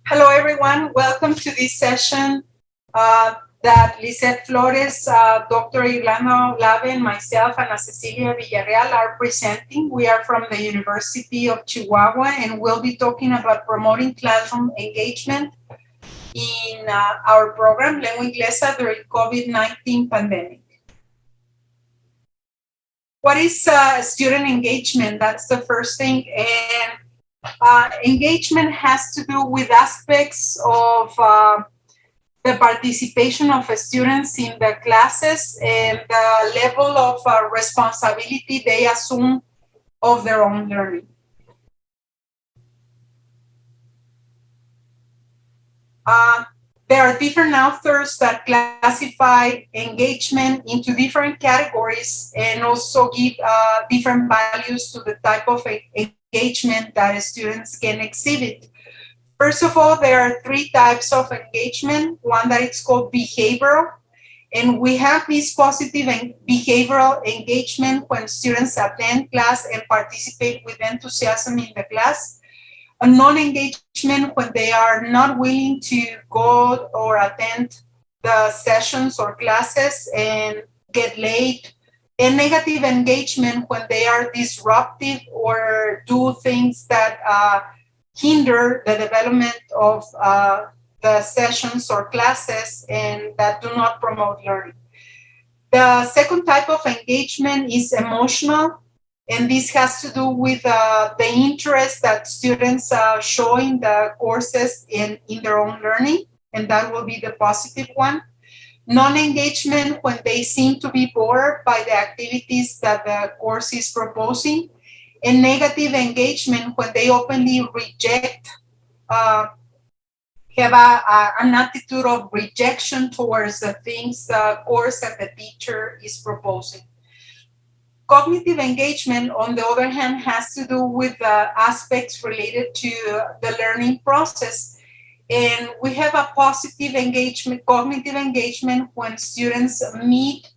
Hello, everyone. Welcome to this session that Lizette Flores, Dr. Irlanda, Olave, and myself, and Cecilia Villarreal are presenting. We are from the University of Chihuahua, and we'll be talking about promoting classroom engagement in our program, Lengua Inglesa, during COVID-19 pandemic. What is student engagement? That's the first thing. And engagement has to do with aspects of the participation of students in the classes and the level of responsibility they assume of their own learning. There are different authors that classify engagement into different categories and also give different values to the type of engagement that students can exhibit. First of all, there are three types of engagement. One that is called behavioral, and we have this positive and behavioral engagement when students attend class and participate with enthusiasm in the class. A non-engagement when they are not willing to go or attend the sessions or classes and get late. And negative engagement when they are disruptive or do things that hinder the development of the sessions or classes and that do not promote learning. The second type of engagement is emotional, and this has to do with the interest that students show in the courses in their own learning, and that will be the positive one. Non-engagement when they seem to be bored by the activities that the course is proposing, and negative engagement when they openly reject, have an attitude of rejection towards the things the course that the teacher is proposing. Cognitive engagement, on the other hand, has to do with aspects related to the learning process. And we have a positive engagement, cognitive engagement, when students meet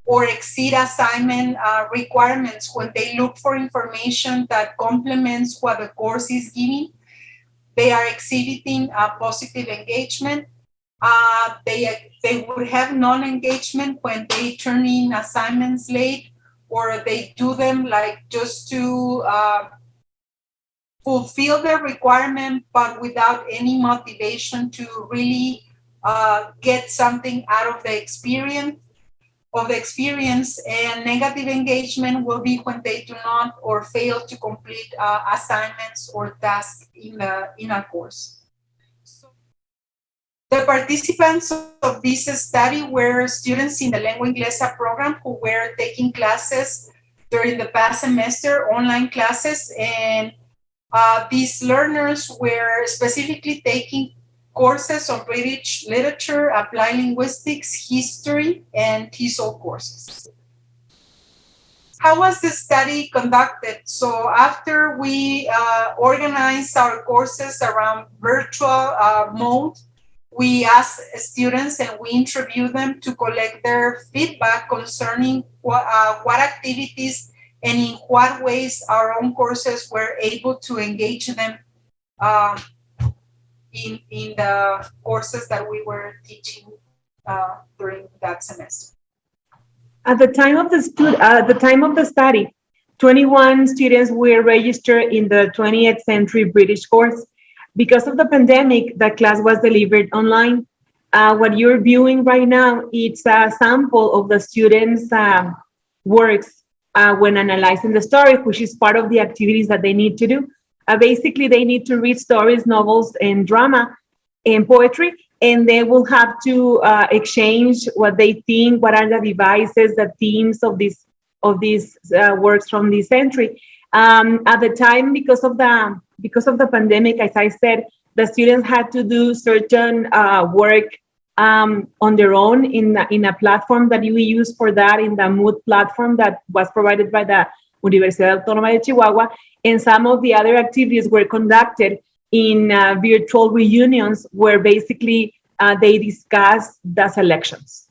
or exceed assignment requirements, when they look for information that complements what the course is giving. They are exhibiting a positive engagement. They would have non-engagement when they turn in assignments late, or they do them like just to fulfill the requirement, but without any motivation to really get something out of the experience. And negative engagement will be when they do not or fail to complete assignments or tasks in a course. So the participants of this study were students in the Lengua Inglesa program who were taking classes during the past semester, online classes, and these learners were specifically taking courses on British literature, applied linguistics, history, and TESOL courses. How was the study conducted? So after we organized our courses around virtual mode, we asked students and we interviewed them to collect their feedback concerning what activities and in what ways our own courses were able to engage them in the courses that we were teaching during that semester. At the time of the study, 21 students were registered in the 20th century British course. Because of the pandemic, the class was delivered online. What you're viewing right now, it's a sample of the students' works when analyzing the story, which is part of the activities that they need to do. Basically, they need to read stories, novels, and drama and poetry, and they will have to exchange what they think, what are the devices, the themes of these works from this century. At the time, because of the pandemic, as I said, the students had to do certain work on their own in a platform that we use for that, in the Mood platform that was provided by the Universidad Autónoma de Chihuahua, and some of the other activities were conducted in virtual reunions where basically they discuss the selections.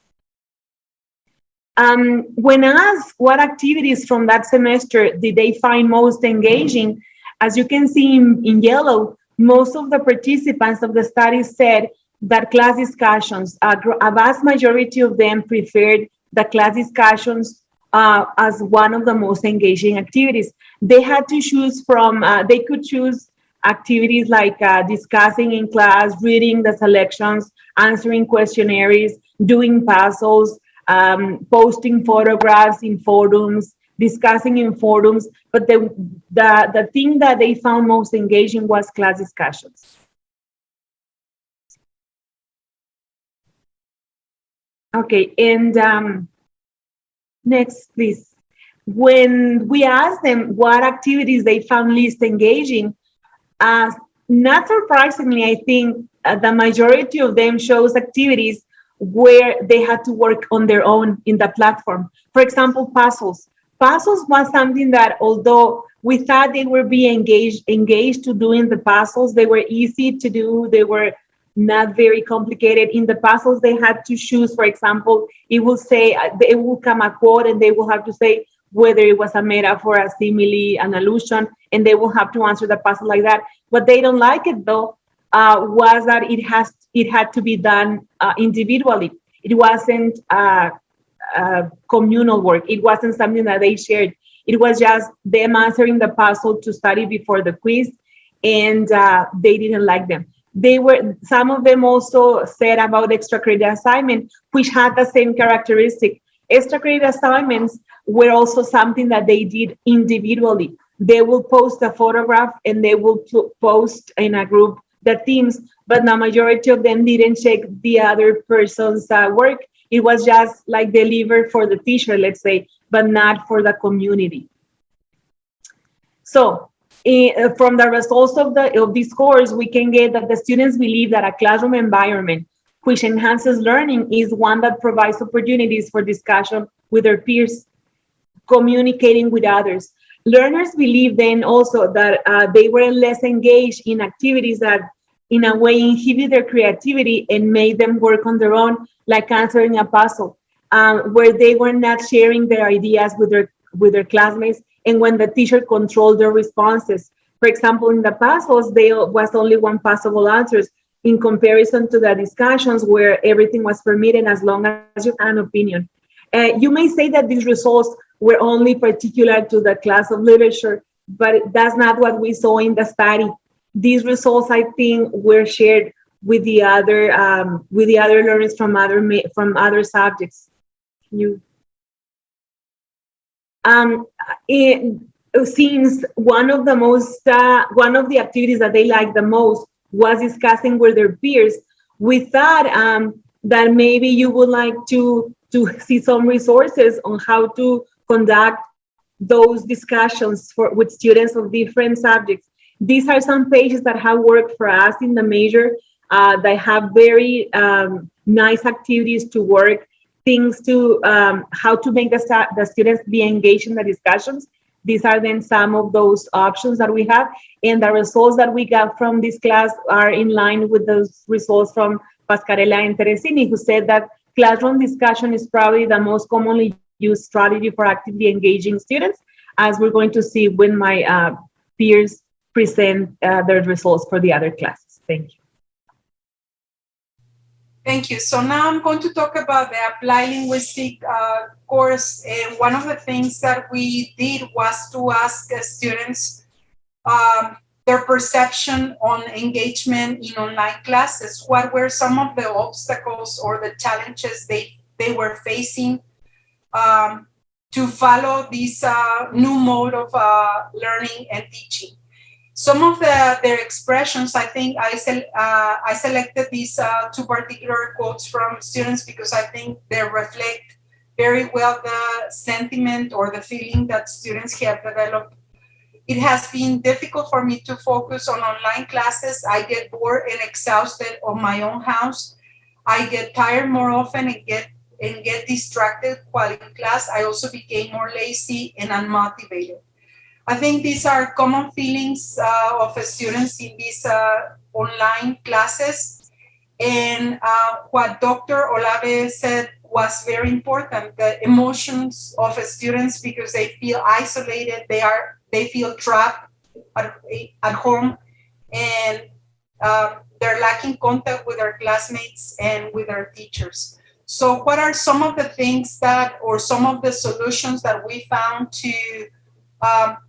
When asked what activities from that semester did they find most engaging, as you can see in yellow, Most of the participants of the study said that class discussions, a vast majority of them preferred the class discussions as one of the most engaging activities. They had to choose from, they could choose activities like discussing in class, reading the selections, answering questionnaires, doing puzzles, posting photographs in forums, discussing in forums. But the thing that they found most engaging was class discussions. Okay, and next, please. When we asked them what activities they found least engaging, uh, not surprisingly, I think the majority of them shows activities where they had to work on their own in the platform. For example, puzzles. Puzzles was something that, although we thought they were being engaged to doing the puzzles, they were easy to do. They were not very complicated. In the puzzles, they had to choose. For example, it will say it will come a quote, and they will have to say whether it was a metaphor, a simile, an allusion, and they will have to answer the puzzle like that. What they don't like it though was that it had to be done individually. It wasn't communal work. It wasn't something that they shared. It was just them answering the puzzle to study before the quiz, and they didn't like them. Some of them also said about extra credit assignment, which had the same characteristic. Extra credit assignments were also something that they did individually. They will post a photograph and they will post in a group the themes, but the majority of them didn't check the other person's work. It was just like delivered for the teacher, let's say, but not for the community. So from the results of this course, we can get that the students believe that a classroom environment which enhances learning is one that provides opportunities for discussion with their peers, communicating with others. Learners believe then also that they were less engaged in activities that in a way inhibit their creativity and made them work on their own, like answering a puzzle, where they were not sharing their ideas with their classmates, and when the teacher controlled their responses. For example, in the puzzles, there was only one possible answer in comparison to the discussions where everything was permitted as long as you had an opinion. You may say that these results were only particular to the class of literature, but that's not what we saw in the study. These results, I think, were shared with the other learners from other subjects. Since one of the activities that they liked the most was discussing with their peers, we thought that maybe you would like to see some resources on how to conduct those discussions with students of different subjects. These are some pages that have worked for us in the major. They have very nice activities to work, things to how to make the students be engaged in the discussions. These are then some of those options that we have, and the results that we got from this class are in line with those results from Pascarella and Teresini, who said that classroom discussion is probably the most commonly used strategy for actively engaging students, as we're going to see when my peers present their results for the other classes. Thank you. Thank you. So now I'm going to talk about the Applied Linguistic course. And one of the things that we did was to ask students their perception on engagement in online classes. What were some of the obstacles or the challenges they were facing to follow this new mode of learning and teaching? Some of their expressions, I think I selected these two particular quotes from students because I think they reflect very well the sentiment or the feeling that students have developed. It has been difficult for me to focus on online classes. I get bored and exhausted on my own house. I get tired more often and get distracted while in class. I also became more lazy and unmotivated. I think these are common feelings of students in these online classes. And what Dr. Olave said was very important, the emotions of students, because they feel isolated, they feel trapped at home, and they're lacking contact with their classmates and with their teachers. So what are some of the things that, or some of the solutions that we found to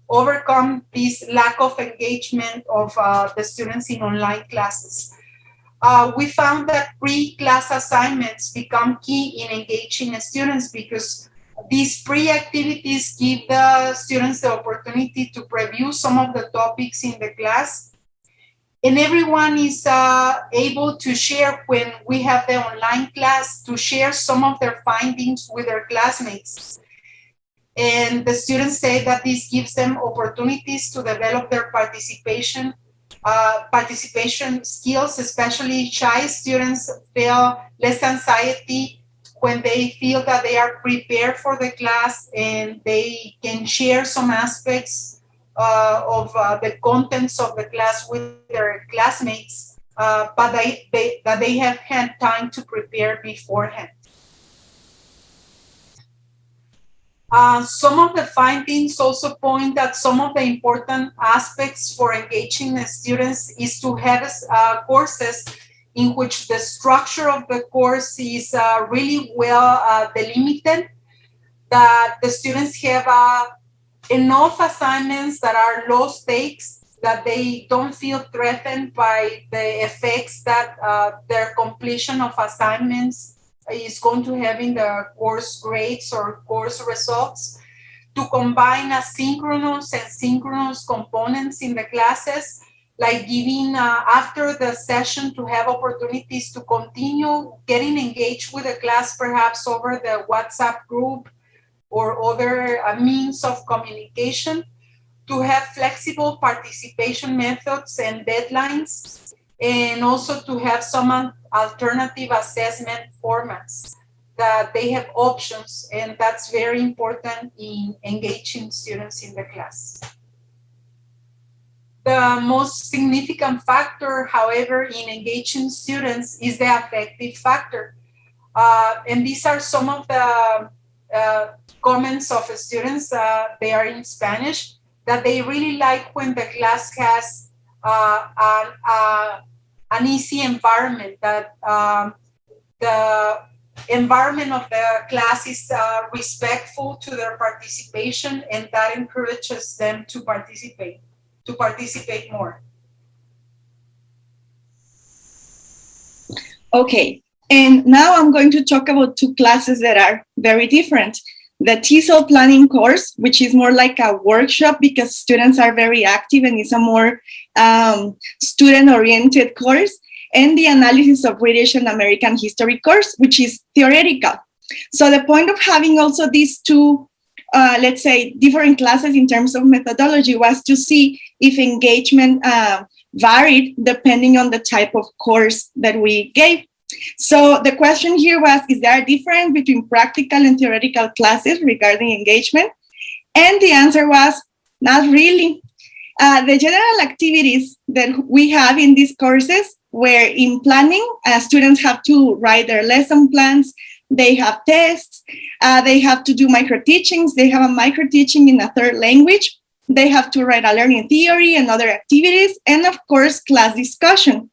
overcome this lack of engagement of the students in online classes? We found that pre-class assignments become key in engaging students because these pre-activities give the students the opportunity to preview some of the topics in the class. And everyone is able to share, when we have the online class, to share some of their findings with their classmates. And the students say that this gives them opportunities to develop their participation skills. Especially shy students feel less anxiety when they feel that they are prepared for the class and they can share some aspects of the contents of the class with their classmates, but that they have had time to prepare beforehand. Some of the findings also point that some of the important aspects for engaging the students is to have courses in which the structure of the course is really well delimited, that the students have enough assignments that are low stakes, that they don't feel threatened by the effects that their completion of assignments is going to have in the course grades or course results, to combine asynchronous and synchronous components in the classes, like giving after the session to have opportunities to continue getting engaged with the class, perhaps over the WhatsApp group or other means of communication, to have flexible participation methods and deadlines, and also to have some alternative assessment formats, that they have options, and that's very important in engaging students in the class. The most significant factor, however, in engaging students is the affective factor. And these are some of the comments of students, they are in Spanish, that they really like when the class has an easy environment, that the environment of the class is respectful to their participation, and that encourages them to participate more. Okay, and now I'm going to talk about two classes that are very different. The TESOL planning course, which is more like a workshop because students are very active and it's a more student-oriented course, and the analysis of British and American history course, which is theoretical. So the point of having also these two, let's say, different classes in terms of methodology was to see if engagement varied depending on the type of course that we gave. So the question here was, is there a difference between practical and theoretical classes regarding engagement? And the answer was, not really. The general activities that we have in these courses were in planning. Students have to write their lesson plans. They have tests. They have to do micro-teachings. They have a micro-teaching in a third language. They have to write a learning theory and other activities. And of course, class discussion.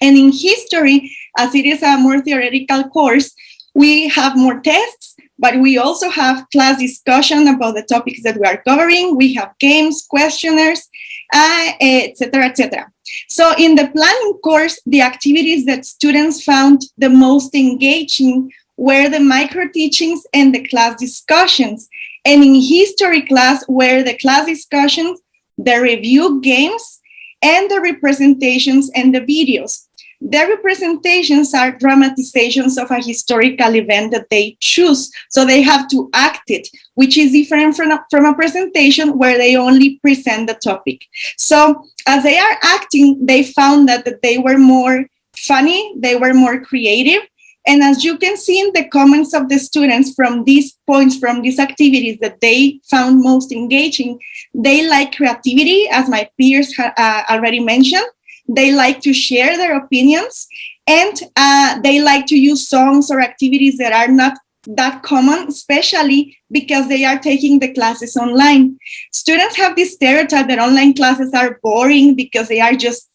And in history, as it is a more theoretical course, we have more tests, but we also have class discussion about the topics that we are covering. We have games, questionnaires, etc., etc. So in the planning course, the activities that students found the most engaging were the micro-teachings and the class discussions. And in history class were the class discussions, the review games, and the representations and the videos. The representations are dramatizations of a historical event that they choose. So they have to act it, which is different from a presentation where they only present the topic. So as they are acting, they found that they were more funny, they were more creative. And as you can see in the comments of the students from these points, from these activities that they found most engaging, they like creativity, as my peers already mentioned. They like to share their opinions, and they like to use songs or activities that are not that common, especially because they are taking the classes online. Students have this stereotype that online classes are boring because they are just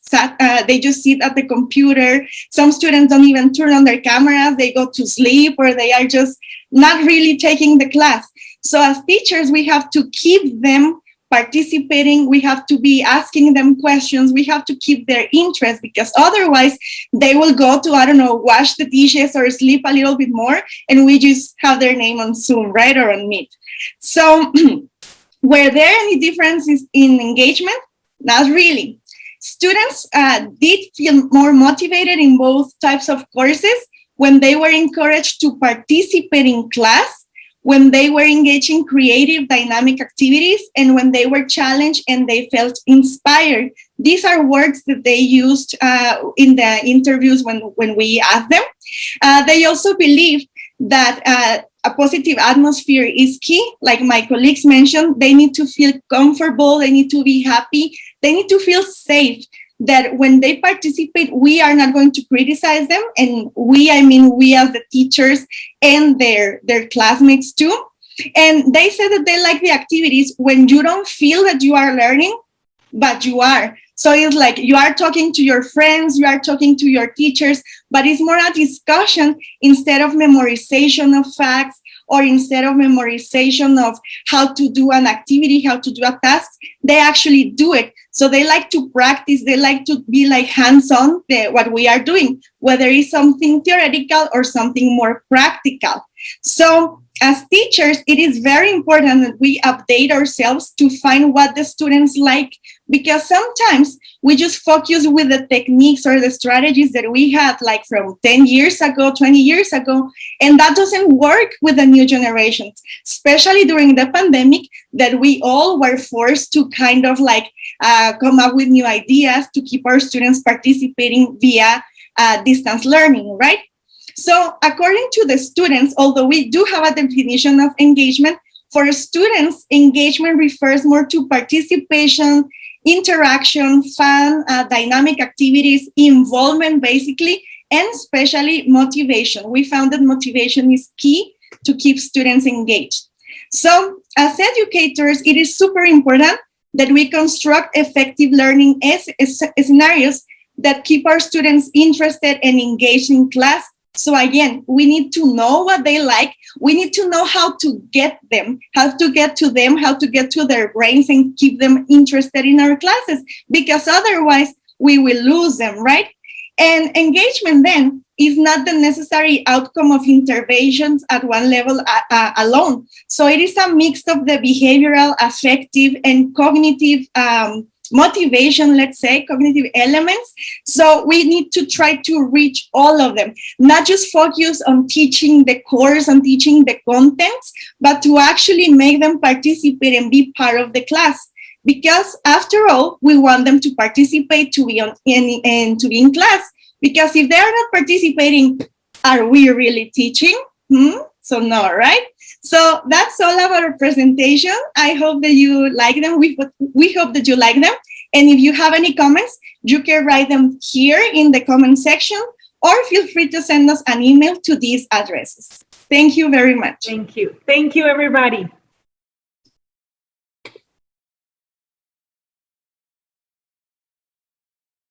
they just sit at the computer. Some students don't even turn on their cameras. They go to sleep, or they are just not really taking the class. So as teachers, we have to keep them participating. We have to be asking them questions. We have to keep their interest, because otherwise they will go to, I don't know, wash the dishes or sleep a little bit more, and we just have their name on Zoom, right, or on Meet. So were there any differences in engagement? Not really. Students did feel more motivated in both types of courses when they were encouraged to participate in class, when they were engaged in creative, dynamic activities, and when they were challenged and they felt inspired. These are words that they used in the interviews when we asked them. They also believe that a positive atmosphere is key. Like my colleagues mentioned, they need to feel comfortable, they need to be happy, they need to feel safe, that when they participate, we are not going to criticize them. And we, I mean, we as the teachers and their classmates too. And they said that they like the activities when you don't feel that you are learning, but you are. So it's like you are talking to your friends, you are talking to your teachers, but it's more a discussion instead of memorization of facts, or instead of memorization of how to do an activity, how to do a task. They actually do it. So they like to practice, they like to be like hands-on what we are doing, whether it's something theoretical or something more practical. So as teachers, it is very important that we update ourselves to find what the students like, because sometimes we just focus with the techniques or the strategies that we had like from 10 years ago, 20 years ago, and that doesn't work with the new generations, especially during the pandemic, that we all were forced to kind of like come up with new ideas to keep our students participating via distance learning, right? So according to the students, although we do have a definition of engagement, for students, engagement refers more to participation, interaction, fun, dynamic activities, involvement basically, and especially motivation. We found that motivation is key to keep students engaged. So as educators, it is super important that we construct effective learning scenarios that keep our students interested and engaged in class. So again, we need to know what they like. We need to know how to get them, how to get to them, how to get to their brains and keep them interested in our classes, because otherwise we will lose them, right? And engagement then is not the necessary outcome of interventions at one level alone. So it is a mix of the behavioral, affective, and cognitive motivation, let's say, cognitive elements. So we need to try to reach all of them, not just focus on teaching the course and teaching the contents, but to actually make them participate and be part of the class. Because after all, we want them to participate, to be and to be in class. Because if they are not participating, are we really teaching? So no, right? So that's all of our presentation. I hope that you like them. We hope that you like them. And if you have any comments, you can write them here in the comment section, or feel free to send us an email to these addresses. Thank you very much. Thank you. Thank you, everybody.